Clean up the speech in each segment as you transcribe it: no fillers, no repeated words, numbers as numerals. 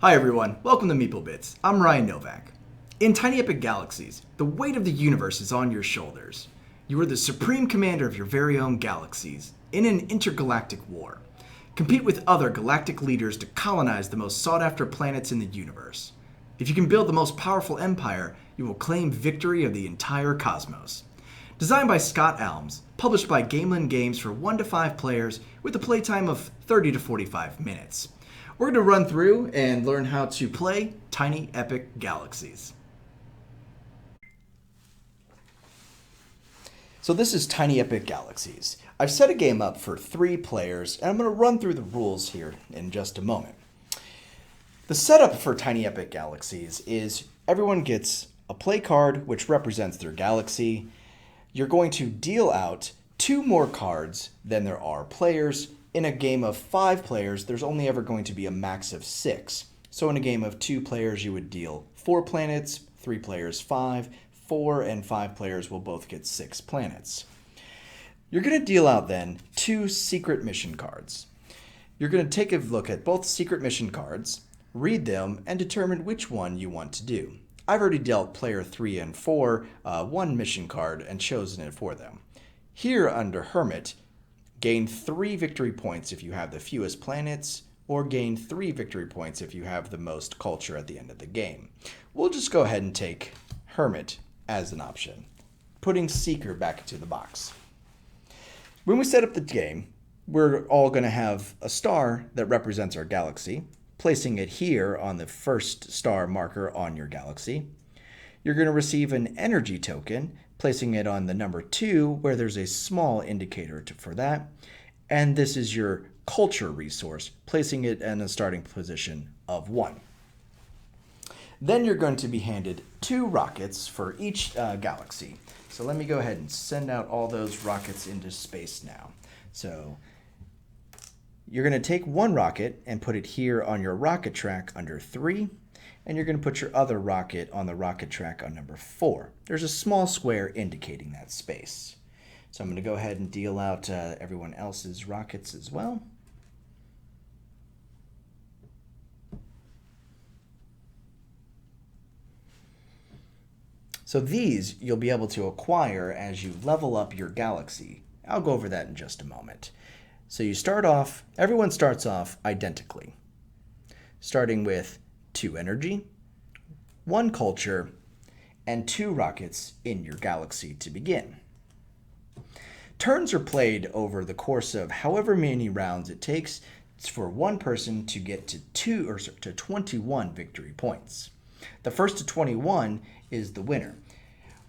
Hi everyone, welcome to Meeple Bits. I'm Ryan Novak. In Tiny Epic Galaxies, the weight of the universe is on your shoulders. You are the supreme commander of your very own galaxies, in an intergalactic war. Compete with other galactic leaders to colonize the most sought-after planets in the universe. If you can build the most powerful empire, you will claim victory of the entire cosmos. Designed by Scott Elms, published by Gamelin Games for 1 to 5 players with a playtime of 30 to 45 minutes. We're going to run through and learn how to play Tiny Epic Galaxies. So this is Tiny Epic Galaxies. I've set a game up for 3 players, and I'm going to run through the rules here in just a moment. The setup for Tiny Epic Galaxies is everyone gets a play card which represents their galaxy. You're going to deal out 2 more cards than there are players. In a game of 5 players, there's only ever going to be a max of 6. So in a game of 2 players, you would deal 4 planets, 3 players 5, 4 and 5 players will both get 6 planets. You're going to deal out then 2 secret mission cards. You're going to take a look at both secret mission cards, read them, and determine which one you want to do. I've already dealt player 3 and 4 one mission card and chosen it for them. Here under Hermit, gain 3 victory points if you have the fewest planets, or gain 3 victory points if you have the most culture at the end of the game. We'll just go ahead and take Hermit as an option, putting Seeker back into the box. When we set up the game, we're all going to have a star that represents our galaxy, placing it here on the first star marker on your galaxy. You're going to receive an energy token, placing it on the number 2 where there's a small indicator for that. And this is your culture resource, placing it in a starting position of 1. Then you're going to be handed 2 rockets for each galaxy. So let me go ahead and send out all those rockets into space now. So you're going to take 1 rocket and put it here on your rocket track under 3. And you're going to put your other rocket on the rocket track on number 4. There's a small square indicating that space. So I'm going to go ahead and deal out everyone else's rockets as well. So these you'll be able to acquire as you level up your galaxy. I'll go over that in just a moment. So you start off, everyone starts off identically, starting with 2 energy, 1 culture, and 2 rockets in your galaxy to begin. Turns are played over the course of however many rounds it takes for one person to get to 21 victory points. The first to 21 is the winner.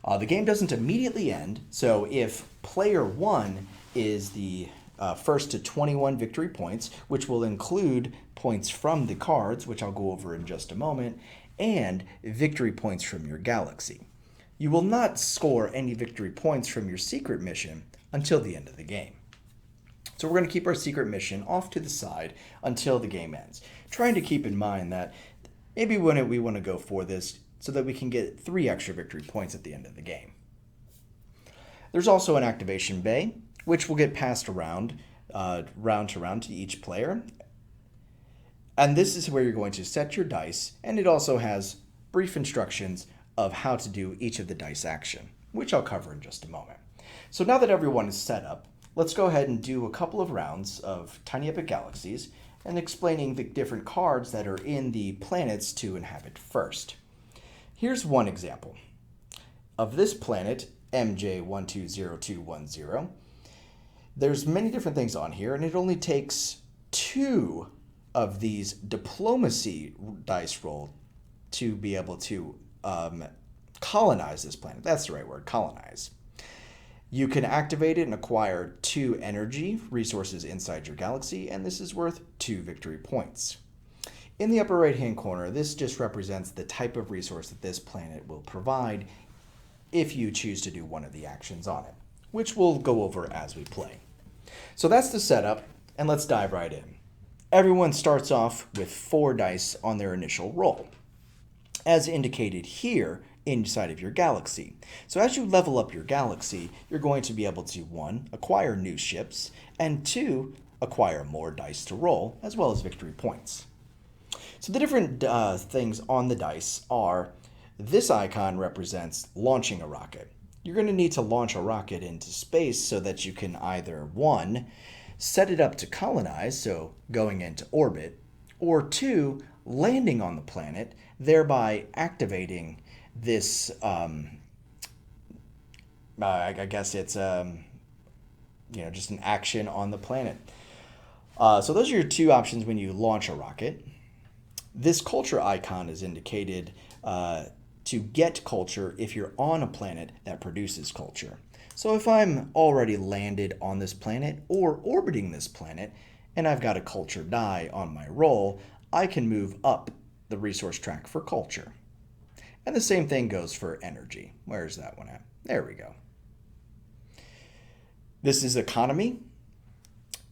The game doesn't immediately end, so if player 1 is the first to 21 victory points, which will include points from the cards, which I'll go over in just a moment, and victory points from your galaxy. You will not score any victory points from your secret mission until the end of the game. So we're going to keep our secret mission off to the side until the game ends, trying to keep in mind that maybe we want to go for this so that we can get 3 extra victory points at the end of the game. There's also an activation bay, which will get passed around, round to round to each player. And this is where you're going to set your dice, and it also has brief instructions of how to do each of the dice action, which I'll cover in just a moment. So now that everyone is set up, let's go ahead and do a couple of rounds of Tiny Epic Galaxies and explaining the different cards that are in the planets to inhabit first. Here's one example of this planet, MJ120210. There's many different things on here, and it only takes 2 of these diplomacy dice roll to be able to colonize this planet. That's the right word, colonize. You can activate it and acquire 2 energy resources inside your galaxy, and this is worth 2 victory points. In the upper right-hand corner, this just represents the type of resource that this planet will provide if you choose to do one of the actions on it, which we'll go over as we play. So that's the setup, and let's dive right in. Everyone starts off with 4 dice on their initial roll, as indicated here inside of your galaxy. So as you level up your galaxy, you're going to be able to 1, acquire new ships, and 2, acquire more dice to roll, as well as victory points. So the different things on the dice are, this icon represents launching a rocket. You're going to need to launch a rocket into space so that you can either, 1, set it up to colonize, so going into orbit, or 2, landing on the planet, thereby activating this, I guess it's, just an action on the planet. So those are your 2 options when you launch a rocket. This culture icon is indicated to get culture if you're on a planet that produces culture. So if I'm already landed on this planet or orbiting this planet, and I've got a culture die on my roll, I can move up the resource track for culture. And the same thing goes for energy. Where's that one at? There we go. This is economy.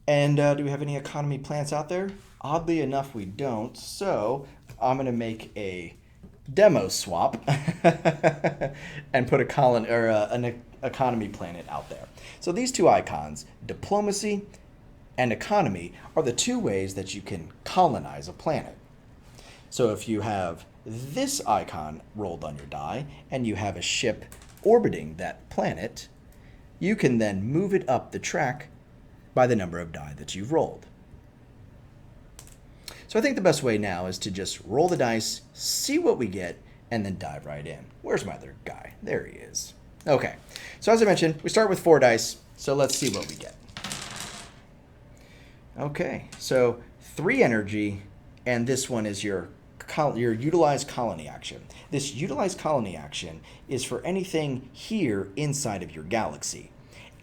And do we have any economy plants out there? Oddly enough, we don't. So I'm going to make a demo swap and put an economy planet out there. So these 2 icons, diplomacy and economy, are the 2 ways that you can colonize a planet. So if you have this icon rolled on your die and you have a ship orbiting that planet, you can then move it up the track by the number of die that you've rolled. So I think the best way now is to just roll the dice, see what we get, and then dive right in. Where's my other guy? There he is. Okay, so as I mentioned, we start with 4 dice, so let's see what we get. Okay, so 3 energy, and this one is your utilize colony action. This utilize colony action is for anything here inside of your galaxy.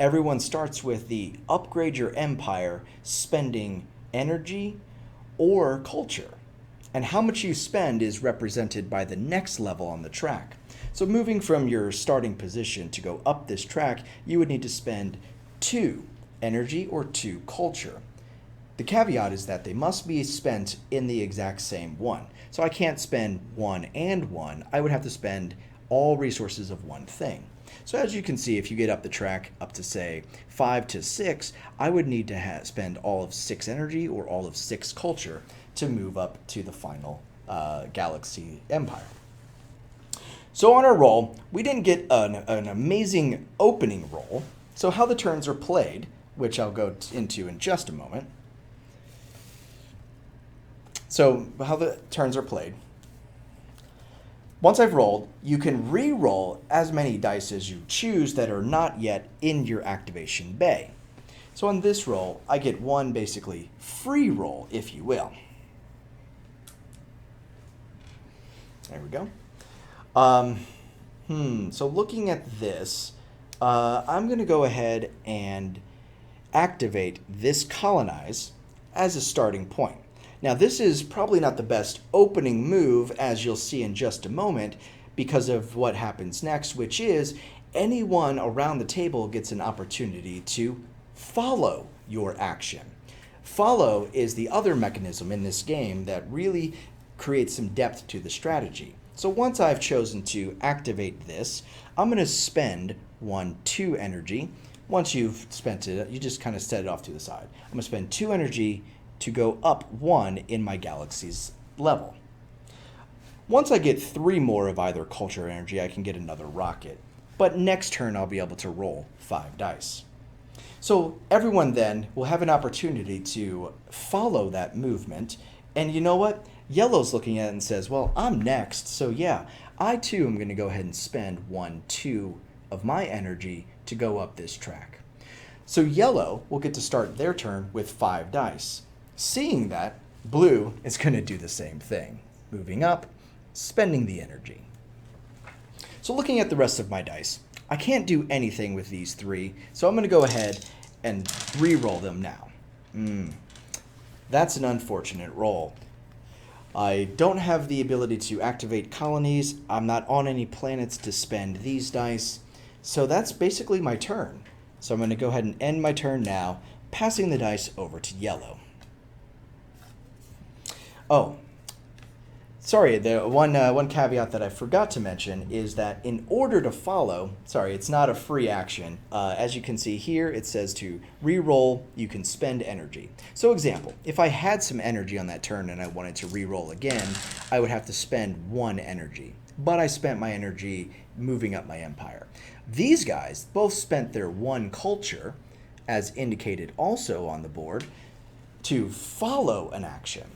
Everyone starts with the upgrade your empire, spending energy or culture. And how much you spend is represented by the next level on the track. So moving from your starting position to go up this track, you would need to spend 2 energy or 2 culture. The caveat is that they must be spent in the exact same one. So I can't spend 1 and 1. I would have to spend all resources of one thing. So as you can see, if you get up the track up to, say, 5 to 6, I would need to spend all of 6 energy or all of 6 culture to move up to the final galaxy empire. So on our roll, we didn't get an amazing opening roll. So how the turns are played, which I'll go into in just a moment. So how the turns are played. Once I've rolled, you can re-roll as many dice as you choose that are not yet in your activation bay. So on this roll, I get 1 basically free roll, if you will. There we go. So looking at this, I'm going to go ahead and activate this colonize as a starting point. Now this is probably not the best opening move, as you'll see in just a moment, because of what happens next, which is anyone around the table gets an opportunity to follow your action. Follow is the other mechanism in this game that really creates some depth to the strategy. So once I've chosen to activate this, I'm going to spend 2 energy. Once you've spent it, you just kind of set it off to the side. I'm going to spend 2 energy to go up 1 in my galaxy's level. Once I get 3 more of either culture or energy, I can get another rocket. But next turn, I'll be able to roll 5 dice. So everyone then will have an opportunity to follow that movement. And you know what? Yellow's looking at it and says, well, I'm next. So yeah, I too am going to go ahead and spend 2 of my energy to go up this track. So Yellow will get to start their turn with 5 dice. Seeing that, Blue is going to do the same thing, moving up, spending the energy. So looking at the rest of my dice, I can't do anything with these 3, so I'm going to go ahead and re-roll them now. That's an unfortunate roll. I don't have the ability to activate colonies. I'm not on any planets to spend these dice, so that's basically my turn. So I'm going to go ahead and end my turn now, passing the dice over to Yellow. Oh, Sorry, the one caveat that I forgot to mention is that in order to follow, sorry, it's not a free action. As you can see here, it says to re-roll, you can spend energy. So example, if I had some energy on that turn and I wanted to re-roll again, I would have to spend 1 energy. But I spent my energy moving up my empire. These guys both spent their 1 culture, as indicated also on the board, to follow an action.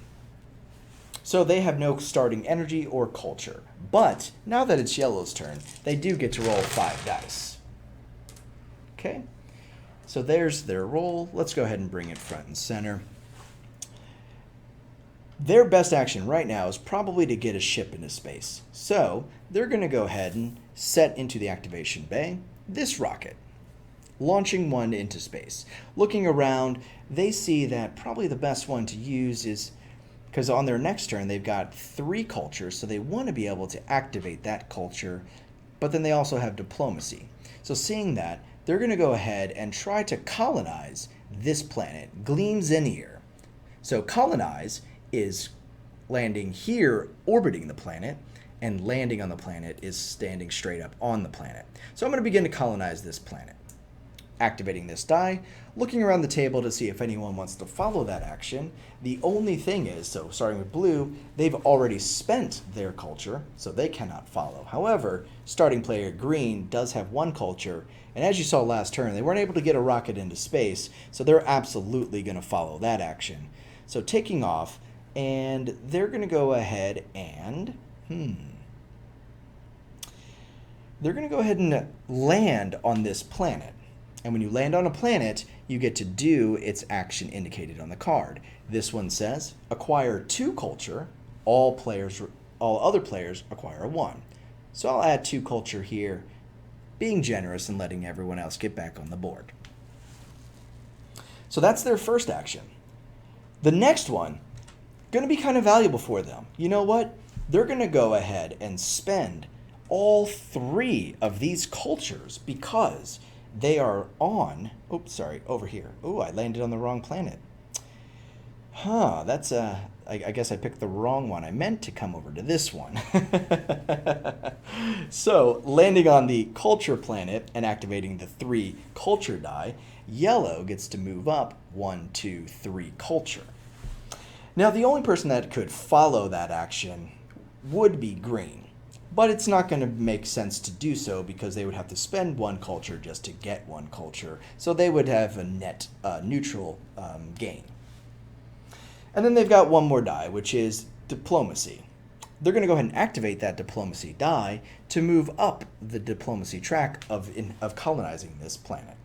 So they have no starting energy or culture. But now that it's yellow's turn, they do get to roll 5 dice. Okay, so there's their roll. Let's go ahead and bring it front and center. Their best action right now is probably to get a ship into space. So they're going to go ahead and set into the activation bay this rocket, launching one into space. Looking around, they see that probably the best one to use is, because on their next turn they've got 3 cultures, so they want to be able to activate that culture, but then they also have diplomacy. So seeing that, they're going to go ahead and try to colonize this planet, Gleam's in here. So colonize is landing here, orbiting the planet, and landing on the planet is standing straight up on the planet. So I'm going to begin to colonize this planet. Activating this die, looking around the table to see if anyone wants to follow that action. The only thing is, so starting with blue, they've already spent their culture, so they cannot follow. However, starting player green does have 1 culture, and as you saw last turn, they weren't able to get a rocket into space, so they're absolutely going to follow that action. So taking off, and they're going to go ahead and, they're going to go ahead and land on this planet. And when you land on a planet, you get to do its action indicated on the card. This one says, acquire 2 culture, all other players acquire 1. So I'll add 2 culture here, being generous and letting everyone else get back on the board. So that's their first action. The next one, going to be kind of valuable for them. You know what? They're going to go ahead and spend all 3 of these cultures because they are on, over here. I landed on the wrong planet. That's I guess I picked the wrong one. I meant to come over to this one. So, landing on the culture planet and activating the 3 culture die, yellow gets to move up 1, 2, 3 culture. Now, the only person that could follow that action would be green. But it's not going to make sense to do so because they would have to spend 1 culture just to get 1 culture. So they would have a net neutral gain. And then they've got 1 more die, which is diplomacy. They're going to go ahead and activate that diplomacy die to move up the diplomacy track of colonizing this planet.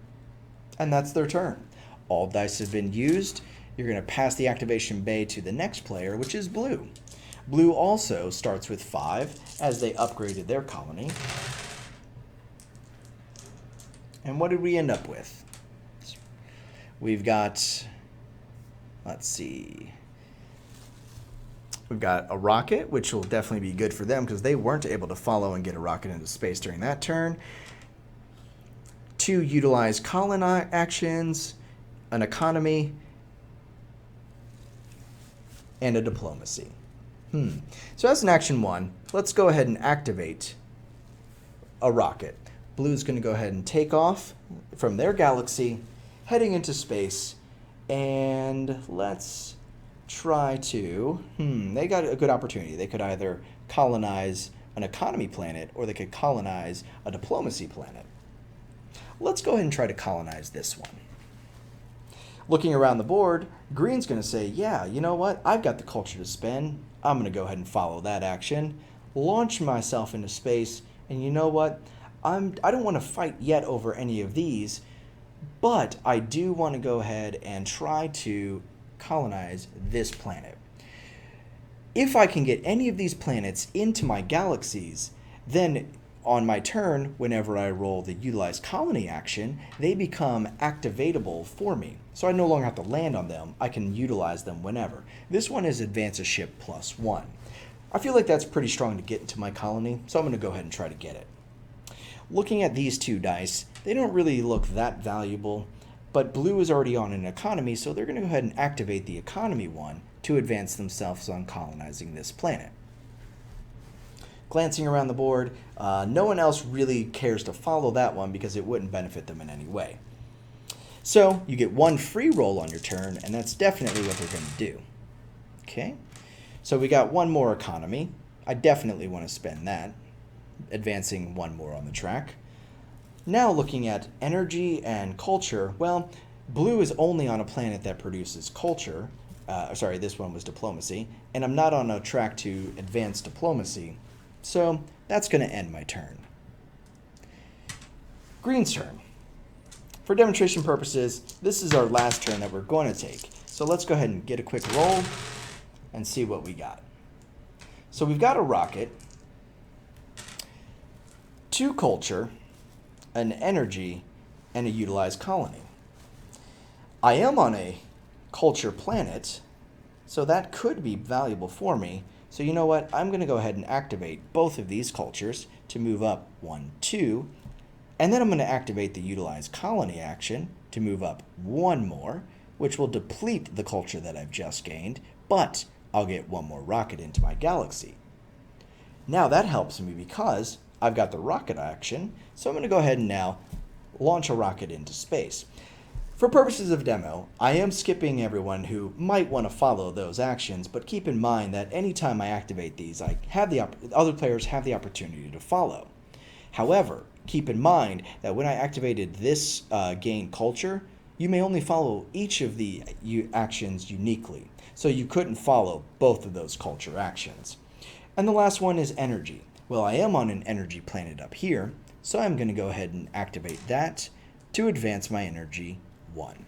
And that's their turn. All dice have been used. You're going to pass the activation bay to the next player, which is blue. Blue also starts with 5 as they upgraded their colony. And what did we end up with? We've got, let's see. We've got a rocket, which will definitely be good for them because they weren't able to follow and get a rocket into space during that turn. 2 utilize colony actions, an economy, and a diplomacy. So that's an action 1. Let's go ahead and activate a rocket. Blue's going to go ahead and take off from their galaxy, heading into space, and let's try to, they got a good opportunity. They could either colonize an economy planet or they could colonize a diplomacy planet. Let's go ahead and try to colonize this one. Looking around the board, green's going to say, yeah, you know what? I've got the culture to spend. I'm going to go ahead and follow that action, launch myself into space, and you know what? I don't want to fight yet over any of these, but I do want to go ahead and try to colonize this planet. If I can get any of these planets into my galaxies, then on my turn, whenever I roll the Utilize Colony action, they become activatable for me. So I no longer have to land on them. I can utilize them whenever. This one is Advance a Ship +1. I feel like that's pretty strong to get into my colony, so I'm going to go ahead and try to get it. Looking at these 2 dice, they don't really look that valuable, but blue is already on an economy, so they're going to go ahead and activate the economy one to advance themselves on colonizing this planet. glancing around the board, no one else really cares to follow that one because it wouldn't benefit them in any way. So you get one free roll on your turn, and that's definitely what they're going to do. Okay, so we got one more economy. I definitely want to spend that, advancing one more on the track. Now looking at energy and culture, well, blue is only on a planet that produces culture. Sorry, this one was diplomacy, and I'm not on a track to advance diplomacy, so that's going to end my turn. Green's turn. For demonstration purposes, this is our last turn that we're going to take. So let's go ahead and get a quick roll and see what we got. So we've got a rocket, 2 culture, an energy, and a utilized colony. I am on a culture planet, so that could be valuable for me. So you know what? I'm going to go ahead and activate both of these cultures to move up 1, 2, and then I'm going to activate the utilized colony action to move up 1 more, which will deplete the culture that I've just gained, but I'll get 1 more rocket into my galaxy. Now that helps me because I've got the rocket action, so I'm going to go ahead and now launch a rocket into space. For purposes of demo, I am skipping everyone who might want to follow those actions, but keep in mind that anytime I activate these, other players have the opportunity to follow. However, keep in mind that when I activated this gain culture, you may only follow each of the actions uniquely, so you couldn't follow both of those culture actions. And the last one is energy. Well, I am on an energy planet up here, so I'm going to go ahead and activate that to advance my energy 1.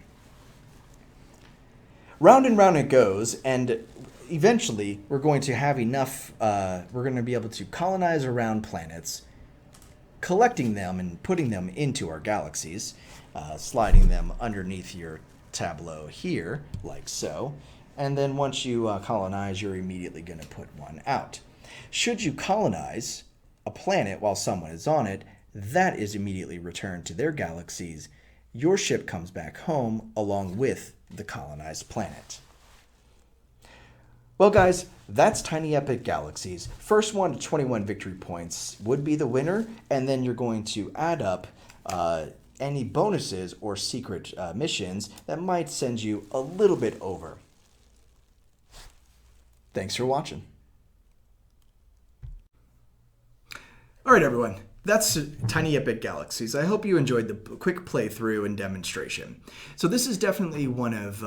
Round and round it goes, and eventually we're going to have enough, we're going to be able to colonize around planets, collecting them and putting them into our galaxies, sliding them underneath your tableau here, like so. And then once you colonize, you're immediately going to put one out. Should you colonize a planet while someone is on it, that is immediately returned to their galaxies. Your ship comes back home along with the colonized planet. Well, guys, that's Tiny Epic Galaxies. First one to 21 victory points would be the winner, and then you're going to add up any bonuses or secret missions that might send you a little bit over. Thanks for watching. All right, everyone. That's Tiny Epic Galaxies. I hope you enjoyed the quick playthrough and demonstration. So this is definitely one of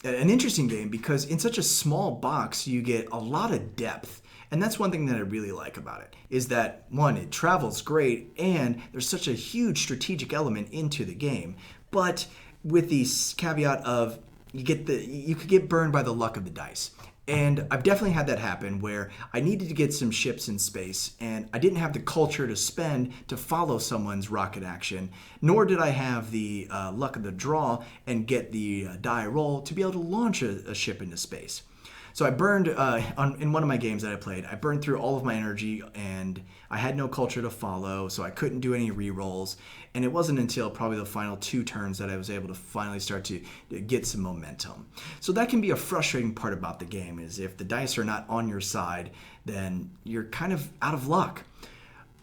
an interesting game because in such a small box, you get a lot of depth. And that's one thing that I really like about it, is that, one, it travels great, and there's such a huge strategic element into the game. But with the caveat of you could get burned by the luck of the dice. And I've definitely had that happen where I needed to get some ships in space and I didn't have the culture to spend to follow someone's rocket action, nor did I have the luck of the draw and get the die roll to be able to launch a ship into space. So I burned, in one of my games that I played, I burned through all of my energy and I had no culture to follow, so I couldn't do any re-rolls. And it wasn't until probably the final 2 turns that I was able to finally start to get some momentum. So that can be a frustrating part about the game, is if the dice are not on your side, then you're kind of out of luck.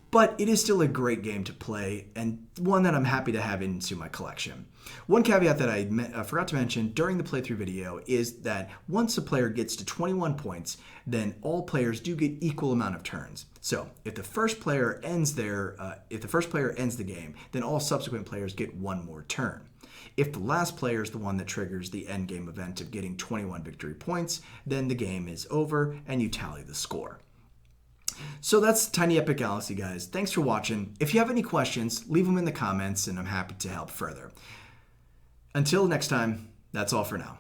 But it is still a great game to play, and one that I'm happy to have into my collection. One caveat that I forgot to mention during the playthrough video is that once a player gets to 21 points, then all players do get equal amount of turns. So if the first player ends the game, then all subsequent players get 1 more turn. If the last player is the one that triggers the end game event of getting 21 victory points, then the game is over and you tally the score. So that's Tiny Epic Galaxy, guys. Thanks for watching. If you have any questions, leave them in the comments and I'm happy to help further. Until next time, that's all for now.